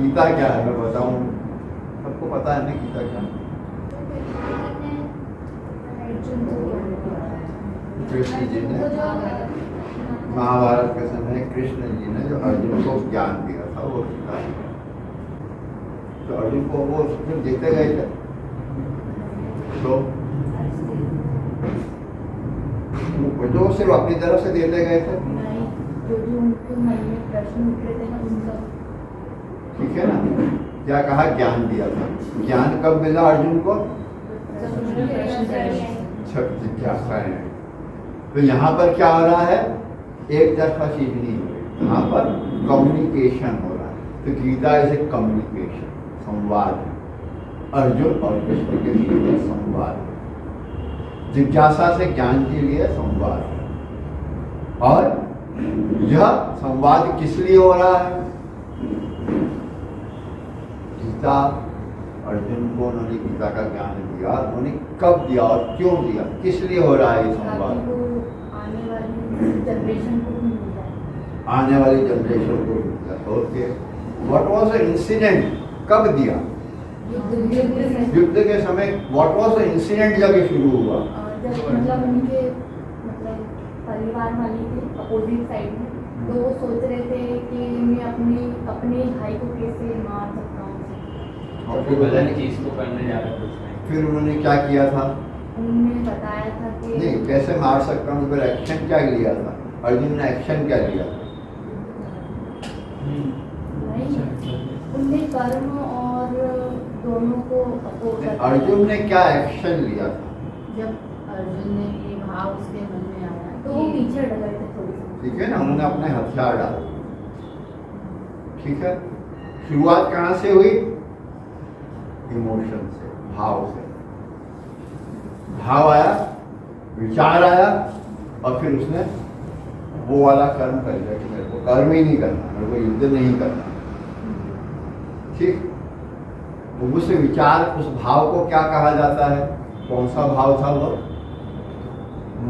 गीता क्या है मैं बताऊं, सबको पता है ना गीता क्या है? कृष्ण जी ने महाभारत के समय कृष्ण जी ने जो अर्जुन को ज्ञान दिया था वो गीता है। तो अर्जुन को वो जब देते गए थे तो वो सिर्फ अपनी तरफ से देते गए थे, जो उनके मन में प्रश्न उठ रहे थे ना उन सब, ठीक है ना। क्या कहा, ज्ञान दिया था। ज्ञान कब मिला अर्जुन को? जिज्ञासा है। तो यहाँ पर क्या हो रहा है, एक तरफा चीज नहीं हो रही, यहाँ पर कम्युनिकेशन हो रहा है। तो गीता इज ए कम्युनिकेशन, संवाद। अर्जुन और कृष्ण के लिए संवाद, जिज्ञासा से ज्ञान के लिए संवाद। और यह संवाद किस लिए हो रहा है? गीता अर्जुन को उन्होंने गीता का ज्ञान दिया, उन्होंने कब दिया और क्यों दिया, किस लिए हो रहा है ये संवाद? आने वाली जनरेशन को भी मिलता है, आने वाली जनरेशन को मिलता है। Okay, what was the incident, कब दिया? युद्ध के समय। व्हाट वाज द इंसिडेंट जब ये शुरू हुआ? जब मतलब उनके मतलब परिवार वाले थे अपोजिट साइड में, तो वो सोच रहे थे कि मैं अपने भाई को कैसे मार सकता हूँ। और फिर गलत चीज को करने जा रहे थे। फिर उन्होंने क्या किया था? उन्होंने बताया था कि नहीं, कैसे मार सकता हूँ, फिर एक्शन क्या लिया था? अर्जुन ने एक्शन क्या लिया था? उनने कर्म और दोनों को अपोज। अर्जुन ने क्या एक्शन लिया था? जब अर्जुन ने ये भाव उसके मन में आया तो वो पीछे हट गए थे थोड़ी सी, ठीक है ना, उन्होंने अपने हथियार डाले। ठीक है, शुरुआत कहाँ से हुई? इमोशन से, भाव से। भाव आया, विचार आया, और फिर उसने वो वाला कर्म कर लिया कि मेरे को कर्म ही नहीं करना, मेरे को युद्ध नहीं करना। ठीक, तो उस विचार, उस भाव को क्या कहा जाता है? कौन सा भाव था वो?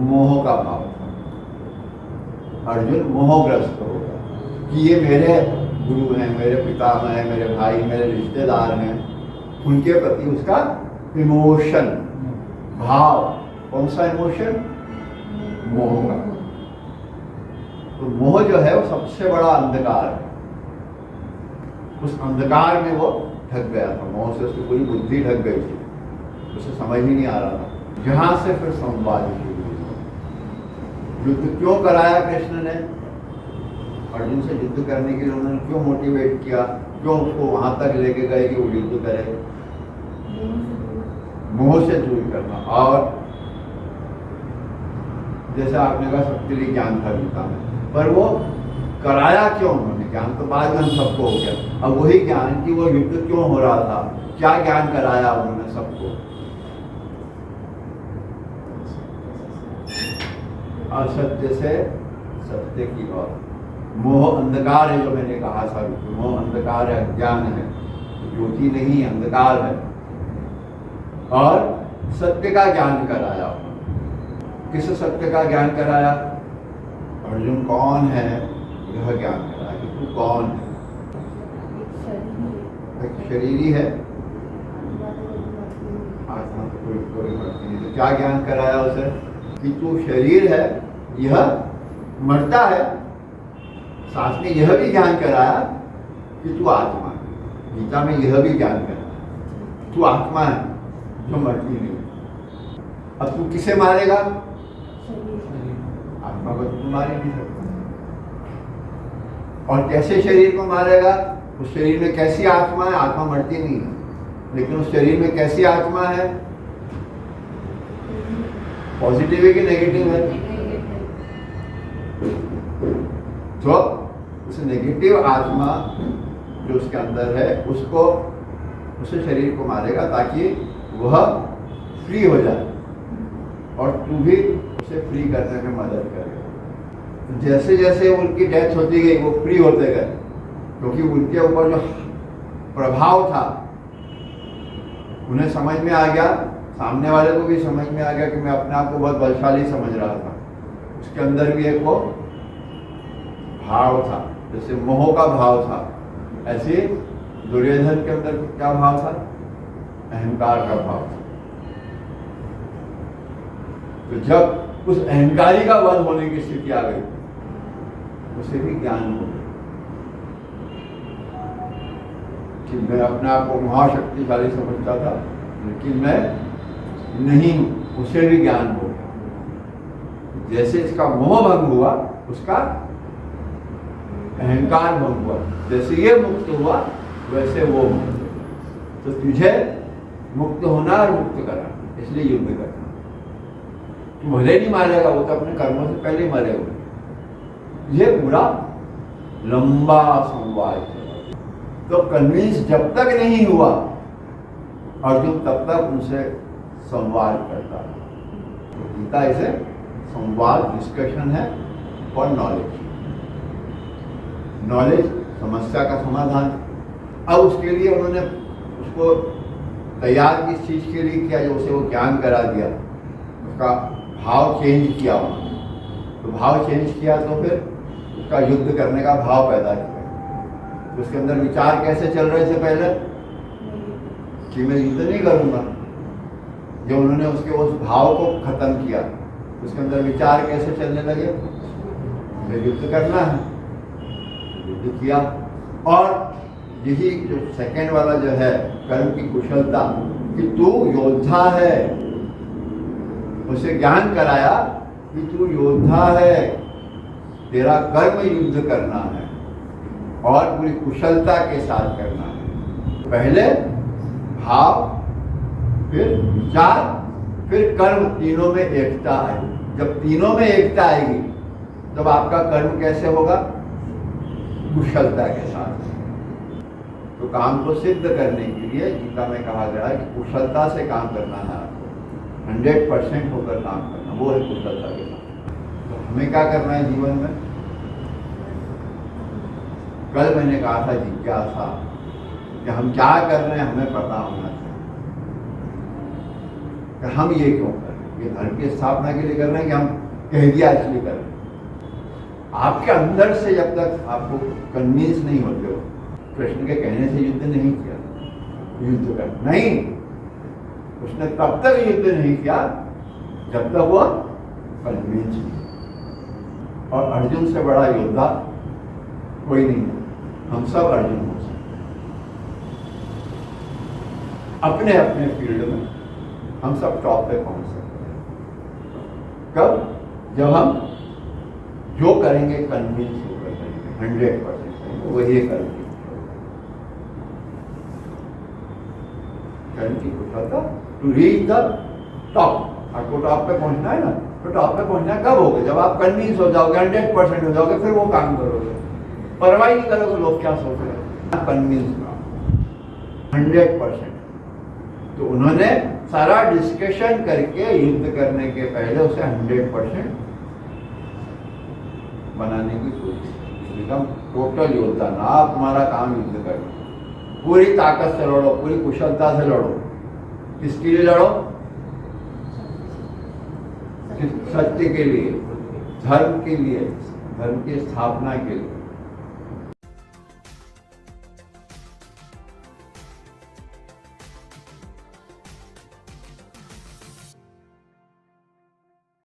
मोह का भाव था। अर्जुन मोहग्रस्त हो गया कि ये मेरे गुरु हैं, मेरे पितामह हैं, मेरे भाई, मेरे रिश्तेदार हैं, उनके प्रति उसका इमोशन, भाव। कौन सा इमोशन? मोह का। तो मोह जो है वो सबसे बड़ा अंधकार है। उस अंधकार में वो ढक गया था, मोह से उसकी पूरी बुद्धि ढक गई थी, उसे समझ ही नहीं आ रहा था। जहां से फिर संवाद शुरू हुआ। युद्ध क्यों कराया कृष्ण ने? अर्जुन से युद्ध करने के लिए उन्होंने क्यों मोटिवेट किया, क्यों उसको वहां तक लेके गए कि वो युद्ध करे? मोह से दूर करना। और जैसा आपने कहा सबके लिए ज्ञान था गीता में, पर वो कराया क्यों उन्होंने? ज्ञान तो बाद में हम सबको हो गया, अब वही ज्ञान कि वो युद्ध क्यों हो रहा था, क्या ज्ञान कराया उन्होंने सबको? असत्य से सत्य की ओर। मोह अंधकार है, जो मैंने कहा था, मोह अंधकार है, अज्ञान है, ज्योति नहीं, अंधकार है। और सत्य का ज्ञान कराया उन्होंने। किस सत्य का ज्ञान कराया? अर्जुन कौन है यह ज्ञान कराया कि तू कौन है। एक शरीरी है, आत्मा तो कोई मरती नहीं। तो क्या ज्ञान कराया उसे? कि तू शरीर है, यह मरता है। साथ में यह भी ज्ञान कराया कि तू आत्मा है। गीता में यह भी ज्ञान कराया तू आत्मा है जो मरती नहीं। अब तू किसे मारेगा? आत्मा को तू मार ही नहीं सकता। और कैसे शरीर को मारेगा? उस शरीर में कैसी आत्मा है? आत्मा मरती नहीं है, लेकिन उस शरीर में कैसी आत्मा है? पॉजिटिव है कि नेगेटिव है? तो उस नेगेटिव आत्मा जो उसके अंदर है, उसको, उसे शरीर को मारेगा ताकि वह फ्री हो जाए, और तू भी उसे फ्री करने में मदद करेगा। जैसे जैसे उनकी डेथ होती गई वो फ्री होते गए, क्योंकि उनके ऊपर जो प्रभाव था उन्हें समझ में आ गया, सामने वाले को भी समझ में आ गया कि मैं अपने आप को बहुत बलशाली समझ रहा था। उसके अंदर भी एक वो भाव था, जैसे मोह का भाव था, ऐसे दुर्योधन के अंदर क्या भाव था? अहंकार का भाव था। तो जब उस अहंकारी का वध होने की स्थिति आ गई, उसे भी ज्ञान हो गया कि मैं अपने आप को महाशक्तिशाली समझता था, लेकिन मैं नहीं हूं। उसे भी ज्ञान हो गया। जैसे इसका मोह भंग हुआ, उसका अहंकार भंग हुआ। जैसे ये मुक्त हुआ, वैसे वो मुक्त हुआ। तो तुझे मुक्त होना और मुक्त करना, इसलिए युद्ध करना। तू भले नहीं मारेगा, वो तो अपने कर्मों से पहले ही मरे हुए। ये पूरा लंबा संवाद है। तो कन्विंस जब तक नहीं हुआ, अर्जुन तब तक उनसे संवाद करता है। तो गीता इसे संवाद, डिस्कशन है फॉर नॉलेज। नॉलेज समस्या का समाधान। अब उसके लिए उन्होंने उसको तैयार किस चीज के लिए किया? जो उसे वो ज्ञान करा दिया, उसका भाव चेंज किया उन्होंने। तो भाव चेंज किया तो फिर उसका युद्ध करने का भाव पैदा किया। तो उसके अंदर विचार कैसे चल रहे थे पहले कि मैं युद्ध नहीं करूंगा। जब उन्होंने उसके उस भाव को खत्म किया, उसके अंदर विचार कैसे चलने लगे? मुझे युद्ध करना है, युद्ध किया। और यही जो सेकंड वाला जो है कर्म की कुशलता, कि तू योद्धा है, उसे ज्ञान कराया कि तू योद्धा है, तेरा कर्म युद्ध करना है और पूरी कुशलता के साथ करना है। पहले भाव, फिर विचार, फिर कर्म, तीनों में एकता है। जब तीनों में एकता आएगी, तब आपका कर्म कैसे होगा? कुशलता के साथ। तो काम को सिद्ध करने के लिए गीता में कहा गया है कि कुशलता से काम करना है आपको, 100% होकर काम करना, वो है कुशलता के साथ। तो हमें क्या करना है जीवन में? कल मैंने कहा था जिज्ञासा, कि हम क्या कर रहे हैं हमें पता होना चाहिए कि हम ये क्यों कर रहे हैं। ये धर्म की स्थापना के लिए कर रहे हैं कि हम कह दिया इसलिए कर रहे हैं? आपके अंदर से जब तक आपको कन्विंस नहीं होते हो, कृष्ण के कहने से युद्ध नहीं किया, युद्ध कर नहीं, उसने तब तक युद्ध नहीं किया जब तक वो कन्विंस नहीं। और अर्जुन से बड़ा योद्धा कोई नहीं है। हम सब अर्जुन हो सकते अपने अपने फील्ड में। हम सब टॉप पे पहुंच सकते हैं। कब? जब हम जो करेंगे कन्विंस होकर करेंगे, 100% करेंगे, वही करेंगे। कर्म की कुशलता टू रीच द टॉप। आपको टॉप पे पहुंचना है ना, तो टॉप पे पहुंचना कब होगा? जब आप कन्विंस हो जाओगे, 100% हो जाओगे, फिर वो काम करोगे। परवाह नहीं करोगे लोग क्या सोच रहे हैं। कन्विंस 100%। तो उन्होंने सारा डिस्कशन करके युद्ध करने के पहले उसे 100% बनाने की कोशिश की। एकदम टोटल योद्धा ना, आप तुम्हारा काम युद्ध करना, पूरी ताकत से लड़ो, पूरी कुशलता से लड़ो। किसके लिए लड़ो? सत्य के लिए, धर्म के लिए, धर्म की स्थापना के लिए।